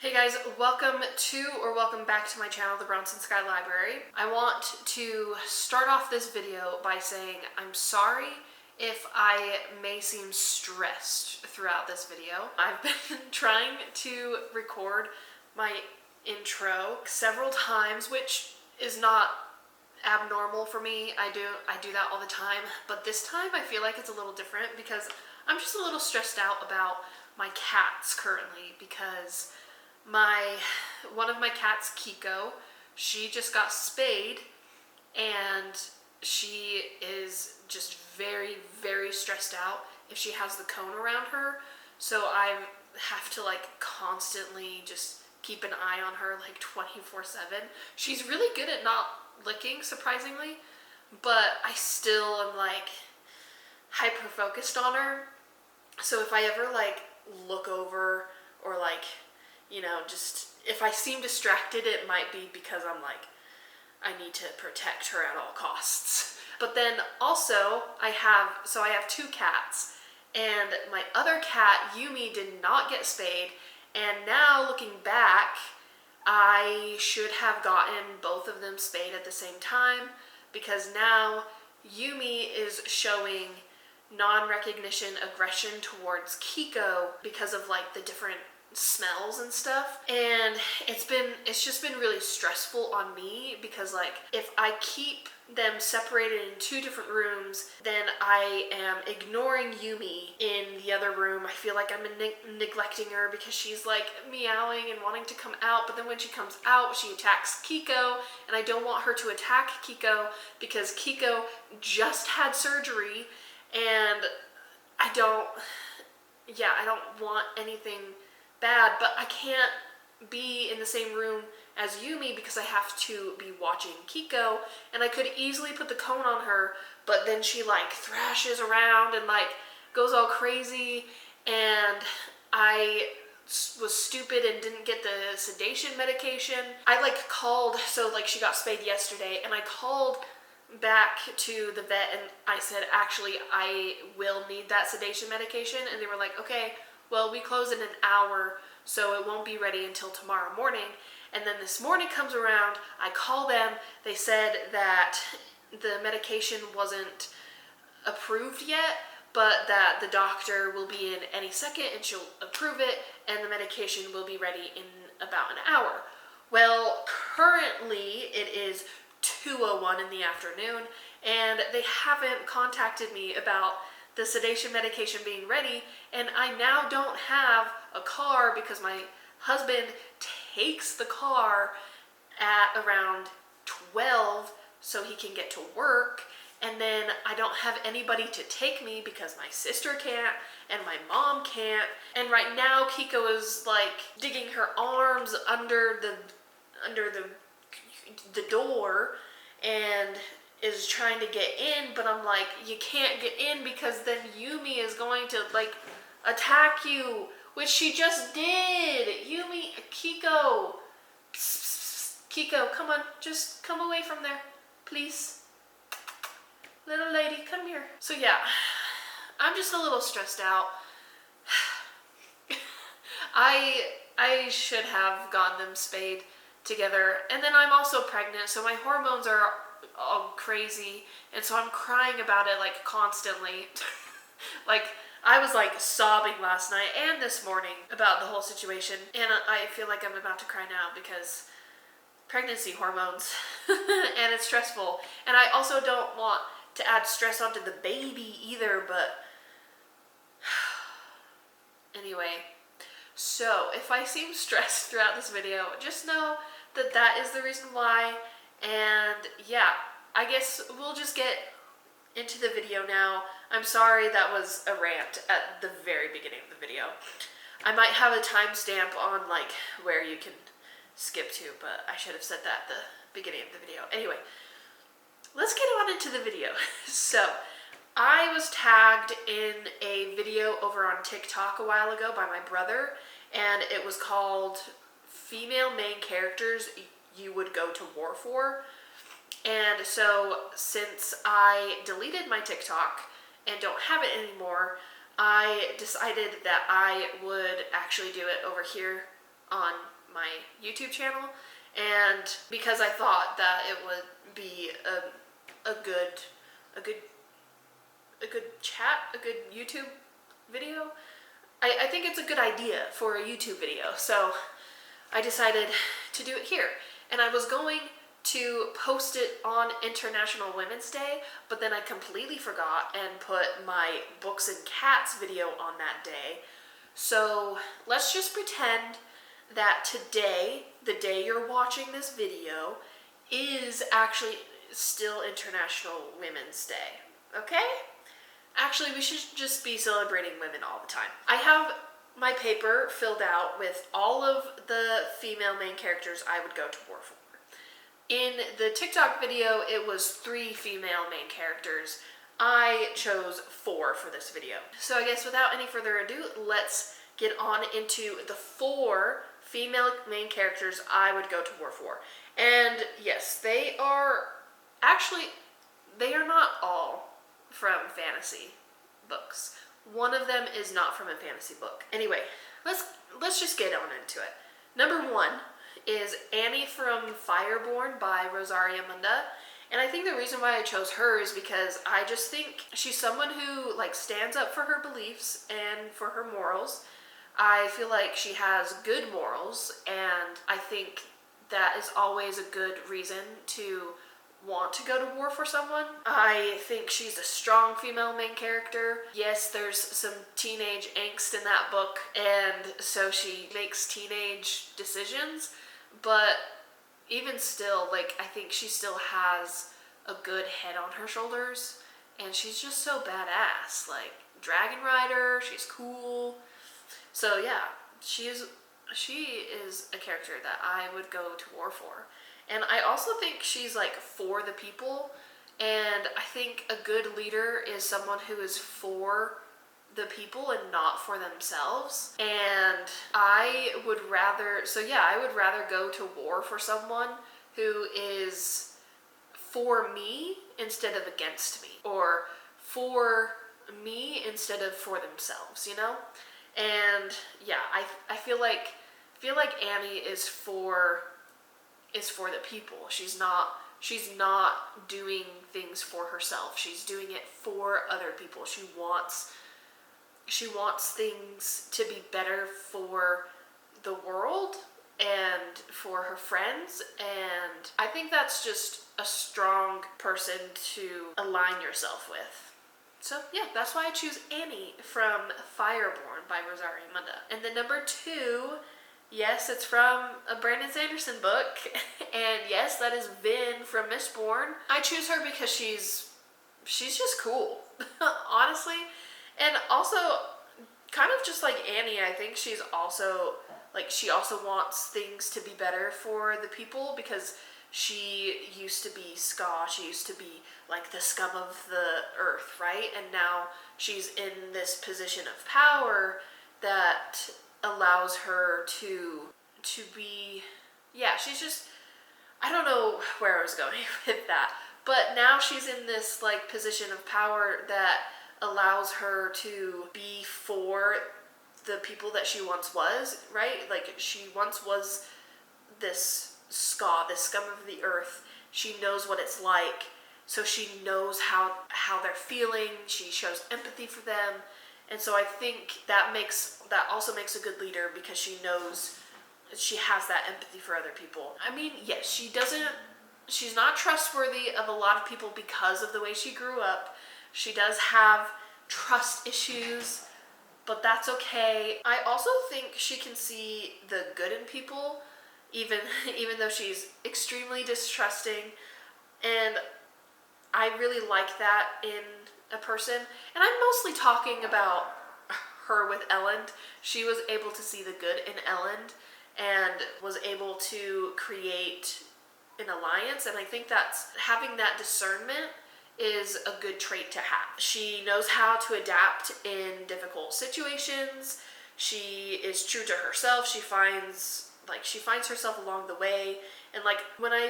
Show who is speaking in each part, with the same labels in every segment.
Speaker 1: Hey guys, welcome back to my channel, the Bronson Sky Library. I want to start off this video by saying I'm sorry if I may seem stressed throughout this video. I've been trying to record my intro several times, which is not abnormal for me. I do that all the time, but this time I feel like it's a little different because I'm just a little stressed out about my cats currently, because one of my cats, Kiko, she just got spayed and she is just very, very stressed out if she has the cone around her. So I have to constantly just keep an eye on her 24/7. She's really good at not licking, surprisingly, but I still am hyper focused on her. So if I ever look over or just if I seem distracted, it might be because I need to protect her at all costs. But then also I have two cats, and my other cat, Yumi, did not get spayed, and now looking back, I should have gotten both of them spayed at the same time, because now Yumi is showing non-recognition aggression towards Kiko because of the different smells and stuff, and it's just been really stressful on me, because if I keep them separated in two different rooms, then I am ignoring Yumi in the other room. I feel like I'm neglecting her because she's meowing and wanting to come out, but then when she comes out, she attacks Kiko, and I don't want her to attack Kiko because Kiko just had surgery, and I don't want anything bad, but I can't be in the same room as Yumi because I have to be watching Kiko, and I could easily put the cone on her, but then she thrashes around and goes all crazy, and I was stupid and didn't get the sedation medication. I called, so she got spayed yesterday, and I called back to the vet and I said, actually, I will need that sedation medication, and they were like, okay, well, we close in an hour, so it won't be ready until tomorrow morning. And then this morning comes around, I call them, they said that the medication wasn't approved yet, but that the doctor will be in any second and she'll approve it, and the medication will be ready in about an hour. Well, currently it is 2:01 in the afternoon, and they haven't contacted me about the sedation medication being ready, and I now don't have a car because my husband takes the car at around 12 so he can get to work, and then I don't have anybody to take me because my sister can't and my mom can't, and right now Kiko is digging her arms under the door and is trying to get in, but I'm you can't get in because then Yumi is going to attack you, which she just did. Yumi, Kiko, psst, psst, psst. Kiko, come on, just come away from there, please. Little lady, come here. So yeah, I'm just a little stressed out. I should have gotten them spayed together, and then I'm also pregnant, so my hormones are all crazy, and so I'm crying about it constantly. I was sobbing last night and this morning about the whole situation, and I feel like I'm about to cry now because pregnancy hormones and it's stressful, and I also don't want to add stress onto the baby either, but anyway, so if I seem stressed throughout this video, just know that that is the reason why. And yeah, I guess we'll just get into the video now. I'm sorry that was a rant at the very beginning of the video. I might have a timestamp on where you can skip to, but I should have said that at the beginning of the video. Anyway, let's get on into the video. So, I was tagged in a video over on TikTok a while ago by my brother, and it was called Female Main Characters You Would Go to War For. And so since I deleted my TikTok and don't have it anymore, I decided that I would actually do it over here on my YouTube channel, and because I thought that it would be a good chat, a good YouTube video. I think it's a good idea for a YouTube video, so I decided to do it here. And I was going to post it on International Women's Day, but then I completely forgot and put my books and cats video on that day. So let's just pretend that today, the day you're watching this video, is actually still International Women's Day, okay? Actually, we should just be celebrating women all the time. I have my paper filled out with all of the female main characters I would go to war for. In the TikTok video, it was 3 female main characters. I chose 4 for this video. So I guess without any further ado, let's get on into the 4 female main characters I would go to war for. And yes, they are not all from fantasy books. One of them is not from a fantasy book. Anyway, let's just get on into it. Number 1 is Annie from Fireborne by Rosaria Munda. And I think the reason why I chose her is because I just think she's someone who stands up for her beliefs and for her morals. I feel like she has good morals, and I think that is always a good reason to want to go to war for someone. I think she's a strong female main character. Yes, there's some teenage angst in that book, and so she makes teenage decisions, but even still, I think she still has a good head on her shoulders, and she's just so badass. Dragon Rider, she's cool. So yeah, she is a character that I would go to war for. And I also think she's for the people, and I think a good leader is someone who is for the people and not for themselves. And I would rather go to war for someone who is for me instead of against me, or for me instead of for themselves, you know? And yeah, I feel like Annie is for the people. She's not doing things for herself. She's doing it for other people. She wants things to be better for the world and for her friends, and I think that's just a strong person to align yourself with. So yeah, that's why I choose Annie from Fireborne by Rosaria Munda. And the number 2, yes, it's from a Brandon Sanderson book, and yes, that is Vin from Mistborn. I choose her because she's just cool, honestly, and also kind of just like Annie. I think she's also she also wants things to be better for the people, because she used to be Ska. She used to be the scum of the earth, right? And now she's in this position of power that allows her to be, yeah, she's just, I don't know where I was going with that, but now she's in this position of power that allows her to be for the people that she once was, right? She once was this Ska, this scum of the earth. She knows what it's like, so she knows how they're feeling. She shows empathy for them. And so I think that also makes a good leader, because she knows she has that empathy for other people. I mean, yes, she's not trustworthy of a lot of people because of the way she grew up. She does have trust issues, but that's okay. I also think she can see the good in people, even though she's extremely distrusting. And I really like that in a person. And I'm mostly talking about her with Elend. She was able to see the good in Elend and was able to create an alliance. And I think that's, having that discernment is a good trait to have. She knows how to adapt in difficult situations. She is true to herself. She finds herself along the way. And when I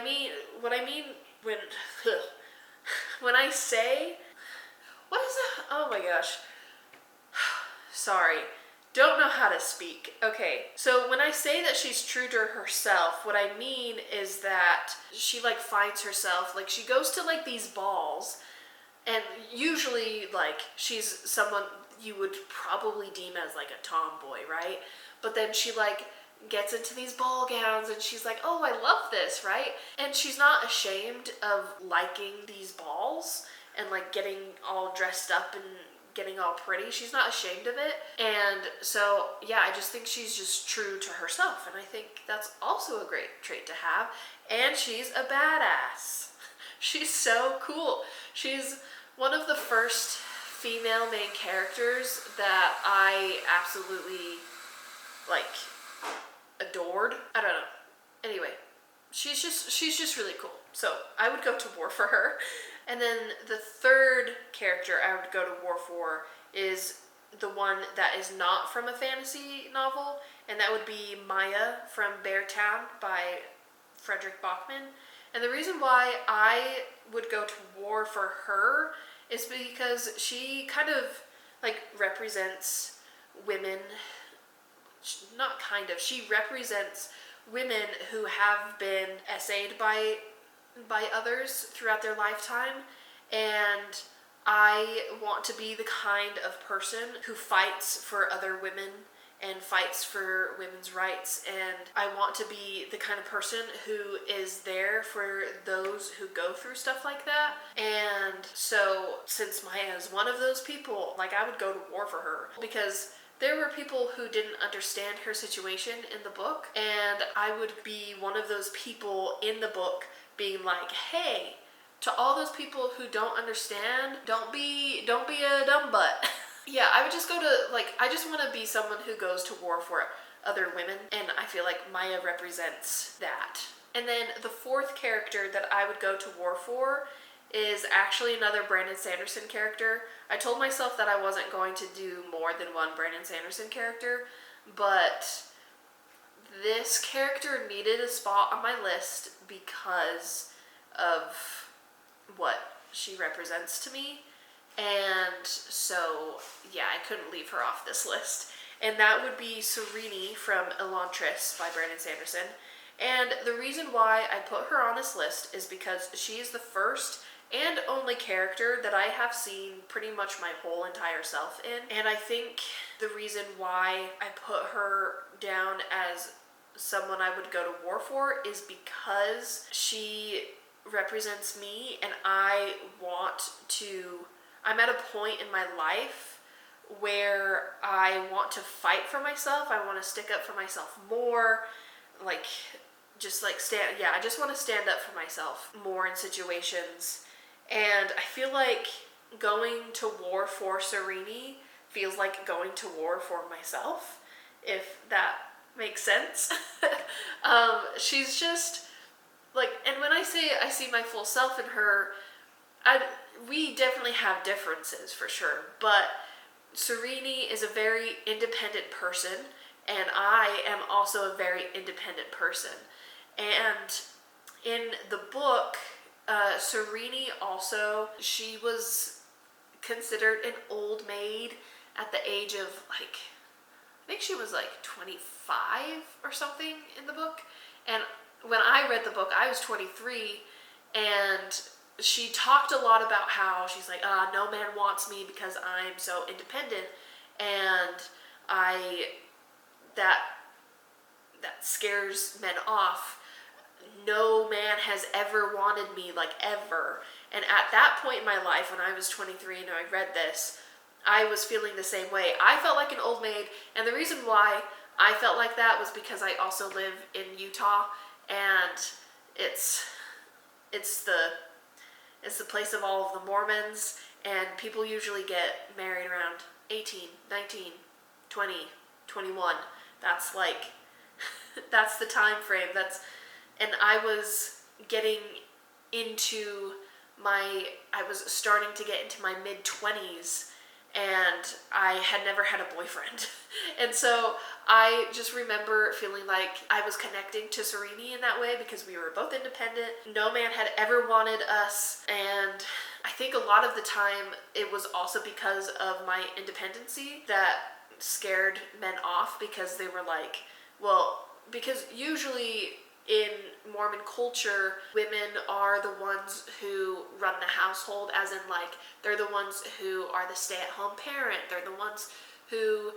Speaker 1: say, what is that? Oh my gosh. Sorry. don't know how to speak. Okay, so when I say that she's true to herself, what I mean is that she like finds herself, like she goes to like these balls, and usually like she's someone you would probably deem as like a tomboy, right? But then she like gets into these ball gowns and she's like, oh, I love this, right? And she's not ashamed of liking these balls and like getting all dressed up and getting all pretty. She's not ashamed of it. And so, yeah, I just think she's just true to herself. And I think that's also a great trait to have. And she's a badass. She's so cool. She's one of the first female main characters that I absolutely, like, adored. I don't know. Anyway, she's just really cool. So I would go to war for her. And then the third character I would go to war for is the one that is not from a fantasy novel, and that would be Maya from Beartown by Fredrik Backman. And the reason why I would go to war for her is because she kind of like represents women, not kind of, she represents women who have been essayed by others throughout their lifetime, and I want to be the kind of person who fights for other women and fights for women's rights, and I want to be the kind of person who is there for those who go through stuff like that. And so since Maya is one of those people, like I would go to war for her, because there were people who didn't understand her situation in the book, and I would be one of those people in the book being like, hey, to all those people who don't understand, don't be a dumb butt. Yeah, I would just go to, like, I just want to be someone who goes to war for other women, and I feel like Maya represents that. And then the fourth character that I would go to war for is actually another Brandon Sanderson character. I told myself that I wasn't going to do more than one Brandon Sanderson character, but this character needed a spot on my list because of what she represents to me. And so, yeah, I couldn't leave her off this list. And that would be Serene from Elantris by Brandon Sanderson. And the reason why I put her on this list is because she is the first and only character that I have seen pretty much my whole entire self in. And I think the reason why I put her down as someone I would go to war for is because she represents me, and I'm at a point in my life where I want to fight for myself. I want to stick up for myself more, like, just like I just want to stand up for myself more in situations. And I feel like going to war for Serene feels like going to war for myself, if that makes sense. She's just like, and when I say I see my full self in her, we definitely have differences for sure, but Serene is a very independent person, and I am also a very independent person. And in the book, Serene also, she was considered an old maid at the age of, like, I think she was like 25 or something in the book. And when I read the book, I was 23, and she talked a lot about how she's like, no man wants me because I'm so independent, and that scares men off. No man has ever wanted me, like, ever. And at that point in my life, when I was 23 and I read this, I was feeling the same way. I felt like an old maid, and the reason why I felt like that was because I also live in Utah, and it's the place of all of the Mormons, and people usually get married around 18, 19, 20, 21. That's like, that's the time frame. And I was starting to get into my mid-20s, and I had never had a boyfriend. And so I just remember feeling like I was connecting to Serene in that way because we were both independent. No man had ever wanted us, and I think a lot of the time it was also because of my independency that scared men off because they were like, well, because usually in Mormon culture, women are the ones who run the household, as in like they're the ones who are the stay-at-home parent, they're the ones who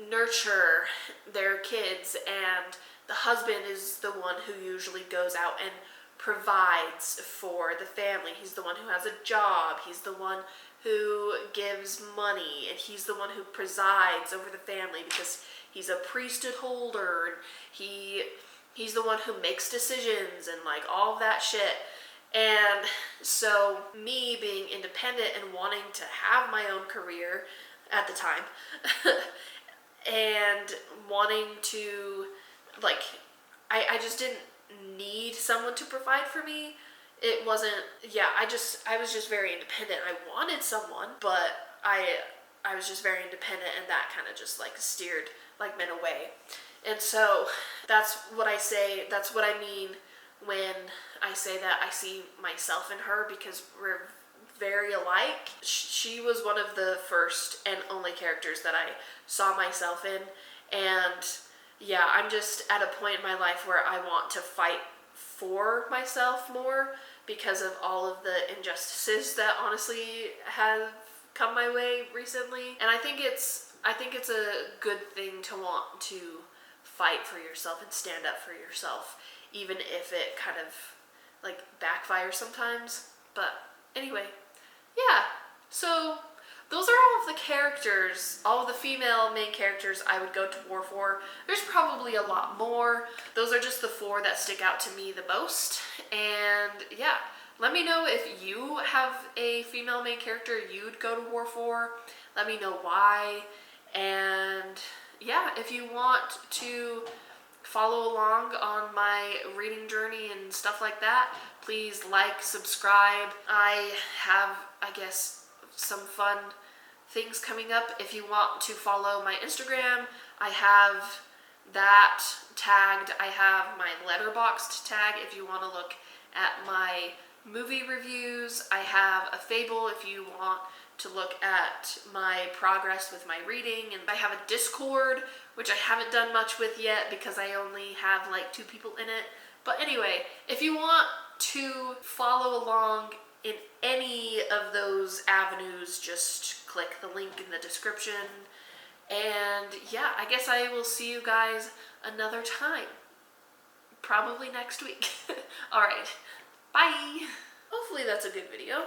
Speaker 1: nurture their kids, and the husband is the one who usually goes out and provides for the family. He's the one who has a job, he's the one who gives money, and he's the one who presides over the family because he's a priesthood holder, and he's the one who makes decisions and like all of that shit. And so me being independent and wanting to have my own career at the time and wanting to, like, I just didn't need someone to provide for me. It wasn't, I was just very independent. I wanted someone, but I was just very independent, and that kind of just like steered like men away. And so that's what I say, that's what I mean when I say that I see myself in her, because we're very alike. She was one of the first and only characters that I saw myself in, and yeah, I'm just at a point in my life where I want to fight for myself more because of all of the injustices that honestly have come my way recently. And I think it's a good thing to want to fight for yourself and stand up for yourself, even if it kind of like backfires sometimes. But anyway, yeah, so those are all of the characters, all of the female main characters I would go to war for. There's probably a lot more. Those are just the 4 that stick out to me the most. And yeah, let me know if you have a female main character you'd go to war for. Let me know why. And yeah, if you want to follow along on my reading journey and stuff like that, please like, subscribe. I have, I guess, some fun things coming up. If you want to follow my Instagram, I have that tagged. I have my Letterboxd tag if you want to look at my movie reviews. I have a Fable if you want to look at my progress with my reading, and I have a Discord, which I haven't done much with yet because I only have like 2 people in it. But anyway, if you want to follow along in any of those avenues, just click the link in the description. And yeah, I guess I will see you guys another time. Probably next week. Alright, bye! Hopefully that's a good video.